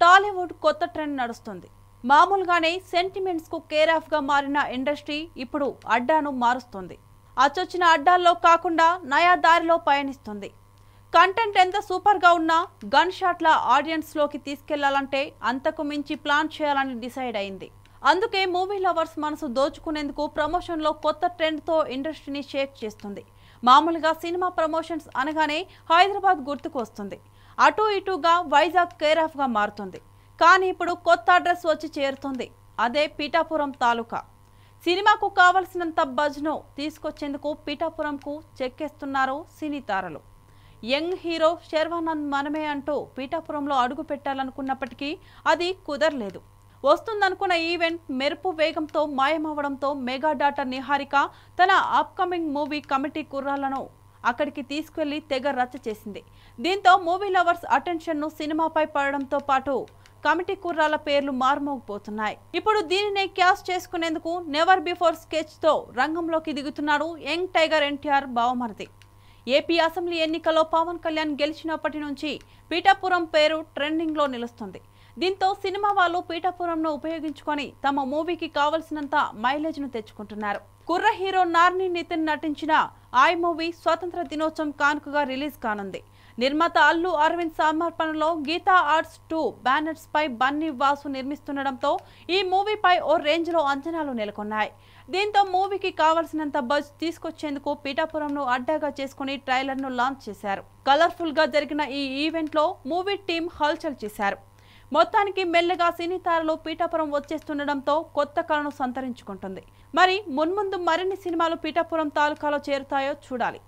టాలీవుడ్ కొత్త ట్రెండ్ నడుస్తుంది. మామూలుగానే సెంటిమెంట్స్ కు కేర్ ఆఫ్ గా మారిన ఇండస్ట్రీ ఇప్పుడు అడ్డాను మారుస్తుంది. అచ్చొచ్చిన అడ్డాల్లో కాకుండా నయా దారిలో పయనిస్తుంది. కంటెంట్ ఎంత సూపర్ గా ఉన్నా గన్ షాట్ల ఆడియన్స్ లోకి తీసుకెళ్లాలంటే అంతకు మించి ప్లాన్ చేయాలని డిసైడ్ అయింది. అందుకే మూవీ లవర్స్ మనసు దోచుకునేందుకు ప్రమోషన్ లో కొత్త ట్రెండ్ తో ఇండస్ట్రీని షేక్ చేస్తుంది. మామూలుగా సినిమా ప్రమోషన్స్ అనగానే హైదరాబాద్ గుర్తుకు వస్తుంది. అటు ఇటుగా వైజాగ్ కేర్ ఆఫ్ గా మారుతుంది. కానీ ఇప్పుడు కొత్త అడ్రస్ వచ్చి చేరుతుంది. అదే పీఠాపురం తాలూకా. సినిమాకు కావలసినంత బజ్ను తీసుకొచ్చేందుకు పీఠాపురంకు చెక్కేస్తున్నారు సినీ తారలు. యంగ్ హీరో శర్వానంద్ మనమే అంటూ పీఠాపురంలో అడుగు పెట్టాలనుకున్నప్పటికీ అది కుదరలేదు. వస్తుందనుకున్న ఈవెంట్ మెరుపు వేగంతో మాయమవడంతో మెగా డాటర్ నిహారిక తన అప్కమింగ్ మూవీ కమిటీ కుర్రాళ్లను అక్కడికి తీసుకెళ్లి తెగ రచ్చ చేసింది. దీంతో మూవీ లవర్స్ అటెన్షన్ ను సినిమాపై పడడంతో పాటు కమిటీ కుర్రాల పేర్లు మారుమోగిపోతున్నాయి. ఇప్పుడు దీనినే క్యాష్ చేసుకునేందుకు నెవర్ బిఫోర్ స్కెచ్ తో రంగంలోకి దిగుతున్నాడు యంగ్ టైగర్ ఎన్టీఆర్ బావమరిది. ఏపీ అసెంబ్లీ ఎన్నికల్లో పవన్ కళ్యాణ్ గెలిచినప్పటి నుంచి పీఠాపురం పేరు ట్రెండింగ్ లో నిలుస్తుంది. దీంతో సినిమా వాళ్ళు పీఠాపురంను ఉపయోగించుకొని తమ మూవీకి కావలసినంత మైలేజ్ ను తెచ్చుకుంటున్నారు. కుర్ర హీరో నార్ని నితిన్ నటించిన ఐ మూవీ స్వాతంత్ర దినోత్సవం కానుకగా రిలీజ్ కానుంది. నిర్మాత అల్లు అరవింద్ సమర్పణలో గీతా ఆర్ట్స్ 2 బ్యానర్స్ పై బన్నీ వాసు నిర్మిస్తుండటంతో ఈ మూవీపై ఓ రేంజ్ లో అంచనాలు నెలకొన్నాయి. దీంతో మూవీకి కావలసినంత బజ్ తీసుకొచ్చేందుకు పీఠాపురంను అడ్డాగా చేసుకుని ట్రైలర్ ను లాంచ్ చేశారు. కలర్ఫుల్ గా జరిగిన ఈ ఈవెంట్ లో మూవీ టీం హల్చల్ చేశారు. మొత్తానికి మెల్లగా సినీ తారలు పీఠాపురం వచ్చేస్తుండటంతో కొత్త కళను సంతరించుకుంటుంది. మరి మున్ముందు మరిన్ని సినిమాలు పీఠాపురం తాలూకాలో చేరుతాయో చూడాలి.